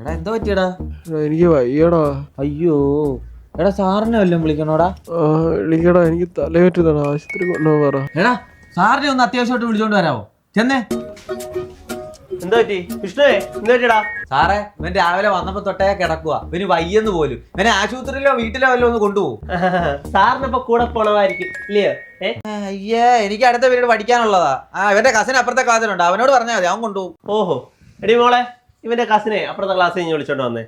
എടാ എന്താ പറ്റിയടാ? എനിക്ക് വയ്യടാ. അയ്യോ എടാ സാറിനെ വല്ലതും വിളിക്കണോടാ? വിളിക്കടാ, എനിക്ക് തലവേറ്റതാണ്, ആശുപത്രി കൊണ്ടുപോകാൻ പറ. എടാ സാറിനെ ഒന്ന് അത്യാവശ്യമായിട്ട് വിളിച്ചോണ്ട് വരാമോ? ചെന്നേ. എന്താ പറ്റി വിഷ്ണുവേ? എന്താ പറ്റിയടാ? സാറേ ഇവൻ രാവിലെ വന്നപ്പോ തൊട്ടേ കിടക്കുക, ഇവന് വയ്യെന്ന് പോലും. ഇവനെ ആശുപത്രിയിലോ വീട്ടിലോ വല്ലോ ഒന്ന് കൊണ്ടുപോകും. സാറിനിപ്പോ കൂടെ പോണമായിരിക്കും ഇല്ലയോ? അയ്യേ എനിക്ക് അടുത്ത പീരീഡ് പഠിക്കാനുള്ളതാ. ഇവന്റെ കസിൻ അപ്പുറത്തെ ക്ലാസ്സിലുണ്ട്, അവനോട് പറഞ്ഞാൽ മതി, അവൻ കൊണ്ടുപോകും. ഓഹോ, എടി മോളെ, ഇവന്റെ കസിനെ അപ്പുറത്തെ ക്ലാസ്സിൽ ഞാൻ വിളിച്ചോണ്ട് വന്നേ.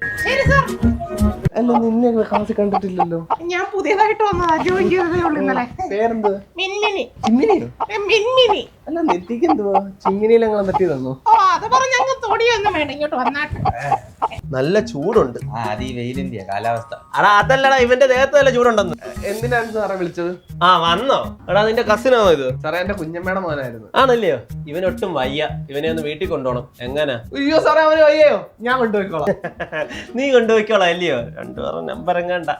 അല്ല, നിന്നെ ക്ലാസ്സിൽ കണ്ടിട്ടില്ലല്ലോ. ഞാൻ പുതിയതായിട്ട് വന്നതാ, ജോയിൻ ചെയ്തതേ ഉള്ളൂ ഇന്നലെ. പേരെന്ത്? മിൻമിനി. ചിമ്മിനിയോ? മിൻമിനി. അല്ല, നെറ്റിക്ക് എന്തുവാ ചിമ്മിനിയിലെങ്ങനെ തട്ടി തന്നു? ഓ അത് പറഞ്ഞ അങ്ങ് തൊടിയൊന്നും വേണ്ട, ഇങ്ങോട്ട് വന്നാട്ടെ. നല്ല ചൂടുണ്ട്. അത് ഈ വെയിലിന്റെ കാലാവസ്ഥ. അടാ അതല്ലടാ, ഇവന്റെ ദേഹത്ത് നല്ല ചൂടുണ്ടെന്ന്. എന്തിനാണ് സാറേ വിളിച്ചത്? ആ വന്നോ? എടാ നിന്റെ കസിനാണോ ഇത്? സാറേ, എന്റെ കുഞ്ഞമ്മയുടെ മോനായിരുന്നു. ആണല്ലയോ? ഇവനൊട്ടും വയ്യ, ഇവനെ ഒന്ന് വീട്ടിൽ കൊണ്ടുപോകണം. എങ്ങനാ? അയ്യോ സാറേ, അവന് വയ്യയോ? ഞാൻ കൊണ്ടുപോയിക്കോളാം. നീ കൊണ്ടുപോയിക്കോളാം അല്ലയോ? നമ്പർ എങ്ങാണ്ട.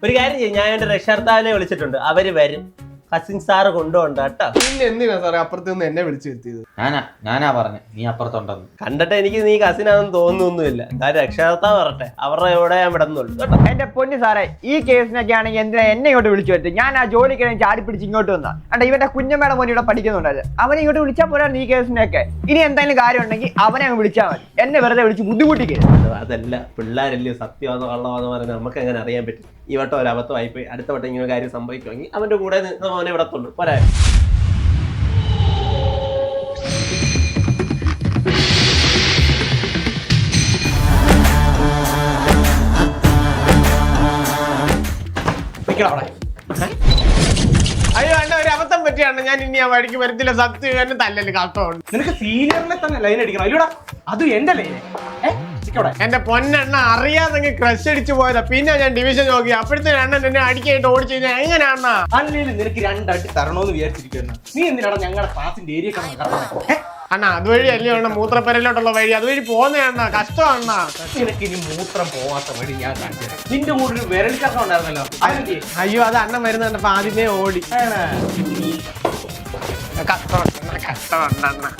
ഒരു കാര്യം ചെയ്യും, ഞാൻ എന്റെ രക്ഷാർത്താവിനെ വിളിച്ചിട്ടുണ്ട്, അവര് വരും. കസിൻ സാറ് കൊണ്ടുപോകണ്ട കേട്ടോ. പിന്നെ എന്തിനാ സാറേ അപ്പുറത്ത് നിന്ന് എന്നെ വിളിച്ചു വരുത്തിയത്? ഞാനാ പറഞ്ഞ നീ അപ്പുറത്തുണ്ടെന്ന്. കണ്ടിട്ട് എനിക്ക് നീ കസിനാണെന്ന് തോന്നുന്നൊന്നുമില്ല. എന്തായാലും രക്ഷാകർത്താവ് പറട്ടെ, അവരുടെ എവിടെ ഞാൻ വിടുന്നുള്ളൂ കേട്ടോ. എന്റെ പൊന്നു സാറേ, ഈ കേസിനൊക്കെ ആണെങ്കിൽ എന്തിനാ എന്നെ ഇങ്ങോട്ട് വിളിച്ചു വരുത്തി? ഞാൻ ആ ജോലിക്ക് ചാടി പിടിച്ച് ഇങ്ങോട്ട് വന്നാ. അണ്ട ഇവന്റെ കുഞ്ഞമ്മയുടെ മോൻ ഇവിടെ പഠിക്കുന്നുണ്ടത്, അവനെ ഇങ്ങോട്ട് വിളിച്ചാൽ പോരായിരുന്നു ഈ കേസിനൊക്കെ. ഇനി എന്തെങ്കിലും കാര്യം ഉണ്ടെങ്കിൽ അവനെ അങ്ങ് വിളിച്ചാൽ മതി, എന്നെ വെറുതെ വിളിച്ച് ബുദ്ധിമുട്ടിക്കരുത്. അതല്ല, പിള്ളേരല്ലയോ സത്യമാണോ കള്ളമാണോ പറഞ്ഞാൽ നമുക്ക് എങ്ങനെ അറിയാൻ പറ്റും? ഈ വട്ടം ഒരു അബദ്ധമായിപ്പോയി, അടുത്ത വട്ടം ഇങ്ങനെ കാര്യം സംഭവിക്കുമെങ്കിൽ അവന്റെ കൂടെ അവനെ വിടത്തുള്ളൂ. പോരാ. അയ്യോ അണ്ണ, ഒരു അബദ്ധം പറ്റിയാണ്. ഞാൻ ഇനി ആ വഴിക്ക് വരത്തില്ല, സത്യം. എന്നെ തല്ലല് കാത്തോണ്ട്. നിനക്ക് സീനിയറിനെ തന്നെ ലൈൻ അടിക്കണം അല്ലൂടാ? അത് എന്റെ ലൈന്. എന്റെ പൊന്നെണ്ണ അറിയാതെങ്കിൽ ക്രഷ് അടിച്ചു പോയതാ. പിന്നെ ഞാൻ ഡിവിഷൻ നോക്കി, അപ്പോഴത്തെ അണ്ണൻ എന്നെ അടിക്കായിട്ട് ഓടിച്ചു കഴിഞ്ഞാൽ എങ്ങനെയാണ? അല്ലേലും നിനക്ക് രണ്ടടി തരണോന്ന് വിചാരിച്ചിരിക്കുന്ന നീ എന്തിനാണ് ഞങ്ങളുടെ ക്ലാസിന്റെ ഏരിയ അണ്ണ അതുവഴി അല്ലേ അണ്ണ, മൂത്രപ്പരയിലോട്ടുള്ള വഴി അതുവഴി പോന്ന അണ്ണ, കഷ്ടമാണ്. നിനക്ക് ഇനി മൂത്രം പോവാത്ത വഴി ഞാൻ കാണിച്ചു. നിന്റെ കൂടെ ഒരു വിരലിക്കക്കം ഉണ്ടായിരുന്നല്ലോ. അയ്യോ അത് അണ്ണൻ വരുന്നുണ്ടപ്പോ ആദ്യമേ ഓടി. കഷ്ടമാണ്.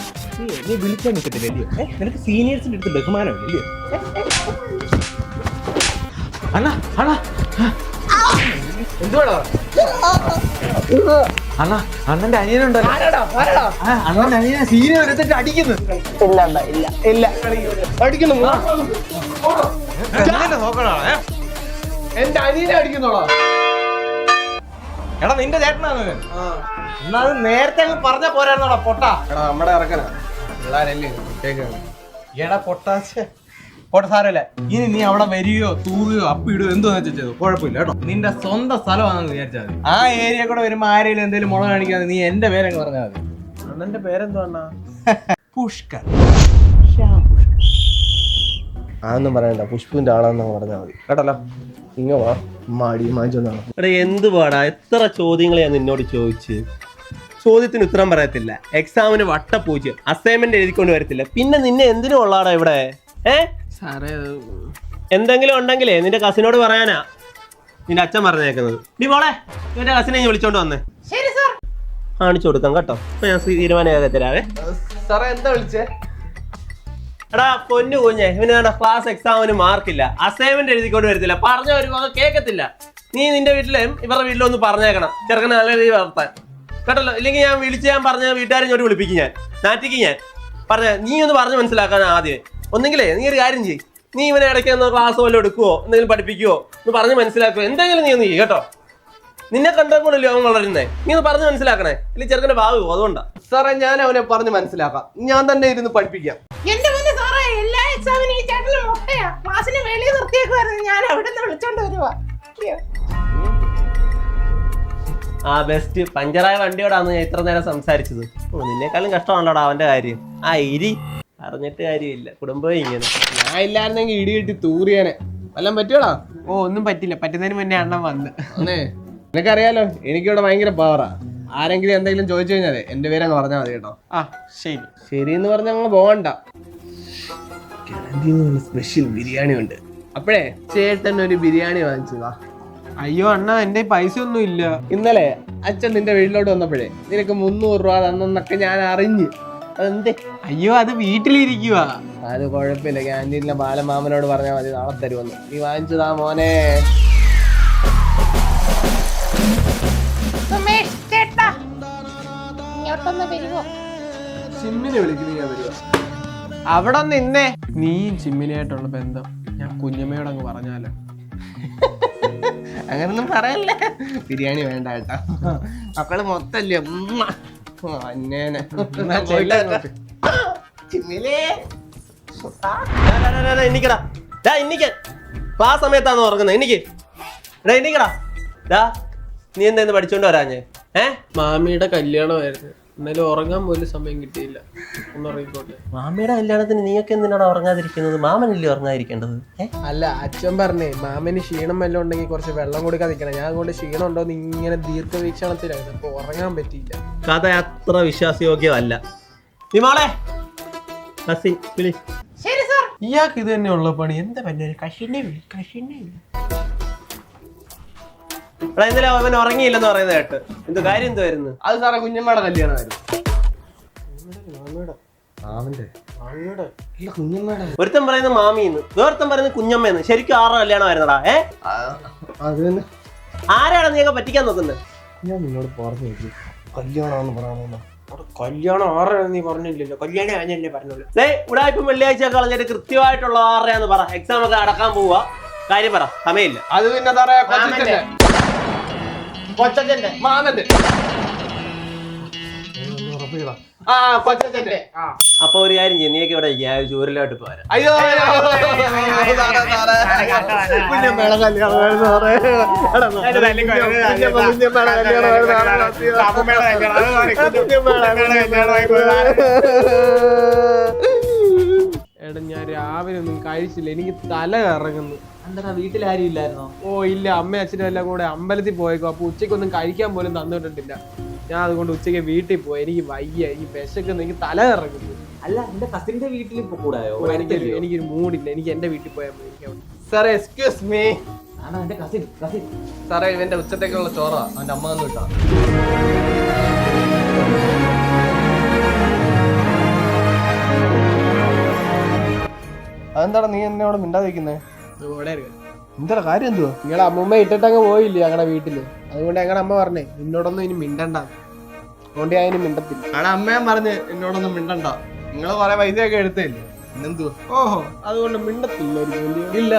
നീ വിളിക്കാൻ നിൽക്കത്തില്ലല്ലോ? നിനക്ക് സീനിയേഴ്സിന്റെ അടുത്ത് ബഹുമാനമില്ലല്ലോ? അണ്ണാ അണ്ണാ എന്തുവാണോ? അണ്ണാ അണ്ണന്റെ അനിയനുണ്ടല്ലോ. അണ്ണന്റെ അനിയനെ സീനിയർ എടുത്തിട്ട് അടിക്കുന്നു. അടിക്കുന്നു. നോക്കണോ? എന്റെ അനിയനെ അടിക്കുന്നോളാ? എടാ നിന്റെ ചേട്ടനാണ്. എന്നാ അത് നേരത്തെ അങ്ങ് പറഞ്ഞ പോരായിരുന്നോടാ പൊട്ടാ. എടാ നമ്മുടെ ഇറക്കനാ, പിള്ളേരല്ലേ കേൾക്കാണ്. എടാ പൊട്ടാശ പോട്ടെ, സാരമില്ല. ഇനി നീ അവിടെ വരികയോ തൂറുകയോ അപ്പിടുകയോ എന്തോന്ന് വെച്ചാൽ ചെയ്തു, കുഴപ്പമില്ല കേട്ടോ. നിന്റെ സ്വന്തം സ്ഥലമാണെന്ന് വിചാരിച്ചാൽ മതി. ആ ഏരിയ കൂടെ വരുമ്പോ ആരെങ്കിലും എന്തെങ്കിലും മുളക് കാണിക്കാതെ നീ എന്റെ പേരങ്ങ് പറഞ്ഞാൽ മതി. അണ്ണന്റെ പേരെന്തോ അണ്ണാ? പുഷ്കർ. ആന്നും പറയണ്ട, പുഷ്പുവിന്റെ ആളാന്ന് പറഞ്ഞാൽ മതി കേട്ടല്ലോ. ഇങ്ങോ വാ, മാടി മാഞ്ചൊന്നാണ്. എടാ എന്ത് പാടാ, എത്ര ചോദ്യങ്ങൾ ഞാൻ നിന്നോട് ചോദിച്ചു. ചോദ്യത്തിന് ഉത്തരം പറയത്തില്ല, എക്സാമിന് വട്ടപ്പൂച്ച്, അസൈൻമെന്റ് എഴുതിക്കൊണ്ട് വരത്തില്ല. പിന്നെ നിന്നെ എന്തിനു കൊള്ളാടാ ഇവിടെ? സാറേ എന്തെങ്കിലും ഉണ്ടെങ്കിലേ നിന്റെ കസിനോട് പറയാനാ നിന്റെ അച്ഛൻ പറഞ്ഞേക്കുന്നത്. നീ മോളെ നിന്റെ കസിനെ ഞാൻ വിളിച്ചോണ്ട് വന്നേ. ശരി സാർ. കാണിച്ചു കൊടുക്കാം കേട്ടോ. അപ്പൊ ഞാൻ തീരുമാനമാകെ തരാവേ. സാറേ എന്താ വിളിച്ചേ? എടാ പൊന്നു കുഞ്ഞെ, ഇവന് ക്ലാസ് എക്സാമിന് മാർക്കില്ല, അസൈൻമെന്റ് എഴുതിക്കൊണ്ട് വരത്തില്ല, പറഞ്ഞ ഒരു വക കേൾക്കത്തില്ല. നീ നിന്റെ വീട്ടിലും ഇവരുടെ വീട്ടിലും ഒന്ന് പറഞ്ഞേക്കണം, ചെറുക്കനെ നല്ല രീതിയിൽ വളർത്താൻ കേട്ടല്ലോ. ഇല്ലെങ്കിൽ ഞാൻ വിളിച്ച് ഞാൻ പറഞ്ഞ വീട്ടുകാരെ ഇങ്ങോട്ട് വിളിപ്പിക്കും, ഞാൻ നാറ്റിക്കും. ഞാൻ പറഞ്ഞ നീ ഒന്ന് പറഞ്ഞ് മനസ്സിലാക്കാൻ ആദ്യമേ. ഒന്നെങ്കിലേ നീ ഒരു കാര്യം ചെയ്യ്, നീ ഇവനെ ഇടയ്ക്ക് ഒന്ന് ക്ലാസ് വല്ലതും എടുക്കുവോ, എന്തെങ്കിലും പഠിപ്പിക്കുവോ, ഒന്ന് പറഞ്ഞ് മനസ്സിലാക്കുവോ, എന്തെങ്കിലും നീ ഒന്ന് ചെയ്യ് കേട്ടോ. നിന്നെ കണ്ടപ്പോഴല്ലോ അവൻ വളരുന്നേ, നീ ഒന്ന് പറഞ്ഞ് മനസ്സിലാക്കണേ, ഇല്ലെങ്കിൽ ചെറുക്കന്റെ ഭാവിയോ. അതുകൊണ്ടാ സാറേ, ഞാൻ അവനെ പറഞ്ഞ് മനസ്സിലാക്കാം. ഞാൻ തന്നെ ഇരുന്ന് പഠിപ്പിക്കാം. എന്റെ മുന്നേ സാറേ, എല്ലാ എക്സാമിനും ഈ ചേട്ടന് മുട്ടയാ. ക്ലാസ്സിന് വെളിയിൽ നിർത്തിയേക്കുവായിരുന്നു, ഞാൻ അവിടെ നിന്ന് വിളിച്ചോണ്ട് വരുവാ. ആ ബെസ്റ്റ്, പഞ്ചറായ വണ്ടിയോടാന്ന് ഞാൻ ഇത്ര നേരം സംസാരിച്ചത്. ഓ നിന്നേക്കാളും കഷ്ടമാണല്ലോടാ അവന്റെ കാര്യം. ആ ഇരി, അറിഞ്ഞിട്ട് കാര്യമില്ല, കുടുംബം ഇങ്ങനെ. ഞാൻ ഇല്ലായിരുന്നെങ്കിൽ ഇടി കിട്ടി തൂറിയാനെ. വല്ലതും പറ്റിയോടാ? ഓ ഒന്നും പറ്റില്ല, പറ്റുന്നതിന് മുന്നേ അണ്ണൻ വന്ന്. അന്നേ നിനക്കറിയാലോ, എനിക്കിവിടെ ഭയങ്കര പവറാ. ആരെങ്കിലും എന്തെങ്കിലും ചോദിച്ചു കഴിഞ്ഞാലേ എന്റെ പേര് അങ്ങ് പറഞ്ഞാൽ മതി കേട്ടോ. ആ ശരി. ശരി എന്ന് പറഞ്ഞ അങ്ങ് പോകണ്ട. സ്പെഷ്യൽ ബിരിയാണി ഉണ്ട്. അപ്പോഴേ ചേട്ടൻ ഒരു ബിരിയാണി വാങ്ങിച്ചതാ. അയ്യോ അണ്ണാ, എന്റെ പൈസ ഒന്നും ഇല്ല. ഇന്നലെ അച്ഛൻ നിന്റെ വീട്ടിലോട്ട് വന്നപ്പോഴേ നിനക്ക് 300 രൂപ തന്നൊക്കെ ഞാൻ അറിഞ്ഞ്. അതെന്തേ? അയ്യോ അത് വീട്ടിലിരിക്കുക. അത് കുഴപ്പമില്ല, ക്യാൻറ്റീനിലെ ബാലമാമനോട് പറഞ്ഞാൽ മതി, നാളെ തരുമെന്ന്. നീ വാങ്ങിച്ചതാ മോനെ. സുമേഷ് ചേട്ടാ ഇങ്ങോട്ടൊന്ന് വരുമോ? ചിമ്മിനെ വിളിക്കുന്നു, ഞാൻ വരുക. അവിടെ നിന്നേ. നീയും ചിമ്മിനായിട്ടുള്ള ബന്ധം ഞാൻ കുഞ്ഞമ്മയോട് അങ്ങ് പറഞ്ഞാലോ? അങ്ങനൊന്നും പറയല്ലേ. ബിരിയാണി വേണ്ട കേട്ടാ, മക്കള് മൊത്തല്ലേ. എനിക്കടാ ഇന്നിക്കാൻ ക്ലാസ് സമയത്താന്ന് ഉറങ്ങുന്നത്. എനിക്ക് എനിക്കടാ നീ എന്താ പഠിച്ചോണ്ട് വരാഞ്ഞേ? മാമിയുടെ കല്യാണമായിരുന്നു, എന്നാലും ഉറങ്ങാൻ പോലും സമയം കിട്ടിയില്ല. ഒന്ന് ഉറങ്ങിക്കോട്ടെ. മാമിയുടെ കല്യാണത്തിന് നീയൊക്കെ എന്തിനാണ് ഉറങ്ങാതിരിക്കുന്നത്? മാമനല്ലേ ഉറങ്ങാതിരിക്കേണ്ടത്? അല്ല, അച്ഛൻ പറഞ്ഞേ മാമന് ക്ഷീണം വല്ലതും ഉണ്ടെങ്കിൽ കുറച്ച് വെള്ളം കൊടുക്കാൻ നിൽക്കണം. ഞാൻ കൊണ്ട് ക്ഷീണം ഉണ്ടോന്ന് ഇങ്ങനെ ദീർഘവീക്ഷണത്തിലായിരുന്നു, അപ്പൊ ഉറങ്ങാൻ പറ്റിയില്ല. കഥ അത്ര വിശ്വാസയോഗ്യമല്ല. നീ മോളെ ശരി സാർ. ഇയാൾക്ക് ഇത് തന്നെ ഉള്ള പണി. എന്താ പറ്റുക? കഷിനെ ഇന്നലെ അവൻ ഉറങ്ങിയില്ലെന്ന് പറയുന്നത് കേട്ട്. എന്ത് കാര്യം എന്തുവായിരുന്നു? അത് സാറേ കുഞ്ഞമ്മയുടെ കല്യാണമായിരുന്നു. ഒരുത്തൻ പറയുന്നത് മാമിന്ന്, വേറൊരുത്തൻ പറയുന്നത് കുഞ്ഞമ്മയെന്ന്. ശരിക്കും ആരുടെ കല്യാണമായിരുന്നടാ? അത് തന്നെ. ആരാണ് നീയൊക്കെ പറ്റിക്കാൻ നോക്കുന്നത്? ഞാൻ നിന്നോട് പറഞ്ഞു കല്യാണമെന്ന് പറയാമോ? കല്യാണം ആറാണ് നീ പറഞ്ഞില്ലല്ലോ. കല്യാണം ഞാനല്ലേ പറഞ്ഞോളൂ. ഉടായ്പ വെള്ളിയാഴ്ച കളഞ്ഞിട്ട് കൃത്യമായിട്ടുള്ള 6 പറ. എക്സാം ഒക്കെ അടക്കാൻ പോവാ. കാര്യം പറ, സമയമില്ല. അത് പിന്നെ സാറേ കൊച്ചച്ഛന്റെ മാമന്റെ. കൊച്ചച്ഛന്റെ. അപ്പൊ ഒരു കാര്യം ചെയ്യും, നീയൊക്കെ ഇവിടെ ചൂരലോട്ട് പോരാ. അയ്യോ എടാ, ഞാൻ രാവിലെ ഒന്നും കഴിച്ചില്ല, എനിക്ക് തല കറങ്ങുന്നു. എന്താ വീട്ടിലാരും ഇല്ലായിരുന്നോ? ഓ ഇല്ല, അമ്മയും അച്ഛനും എല്ലാം കൂടെ അമ്പലത്തിൽ പോയേക്കോ. അപ്പൊ ഉച്ചയ്ക്കൊന്നും കഴിക്കാൻ പോലും തന്നിട്ടില്ല. ഞാൻ അതുകൊണ്ട് ഉച്ചയ്ക്ക് വീട്ടിൽ പോയി. എനിക്ക് വയ്യ, ഈ വിശക്കുന്നു, എനിക്ക് തല കറങ്ങുന്നു. അല്ല, എന്റെ കസിന്റെ വീട്ടിൽ ഇപ്പൊ കൂടായോ? എനിക്കൊരു മൂഡില്ല, എനിക്ക് എന്റെ വീട്ടിൽ പോയാൽ മതി. സാറേ എക്സ്ക്യൂസ് മീ. എന്റെ കസിൻ സാറേ ഇവന്റെ ഉച്ചത്തേക്കുള്ള ചോറാ, അവന്റെ അമ്മ വന്ന് വിട്ടാ. അതെന്താടാ നീ എന്നോട് മിണ്ടാതിരിക്കുന്നേ? എന്താ കാര്യം? എന്തുവാ? നിങ്ങളെ അമ്മൂമ്മ ഇട്ടിട്ടങ്ങ് പോയില്ലേ ഞങ്ങളുടെ വീട്ടില്? അതുകൊണ്ട് ഞങ്ങളുടെ അമ്മ പറഞ്ഞേ നിന്നോടൊന്നും ഇനി മിണ്ടണ്ട. അതുകൊണ്ട് ഞാൻ ഇനി മിണ്ടത്തില്ല. ഞങ്ങളുടെ അമ്മയും പറഞ്ഞ് എന്നോടൊന്നും മിണ്ടണ്ട. നിങ്ങൾ കുറെ പൈസയൊക്കെ എടുത്തില്ലേ, പിന്നെന്തുവാ? ഓഹോ, അതുകൊണ്ട് മിണ്ടത്തില്ല. ഇല്ല.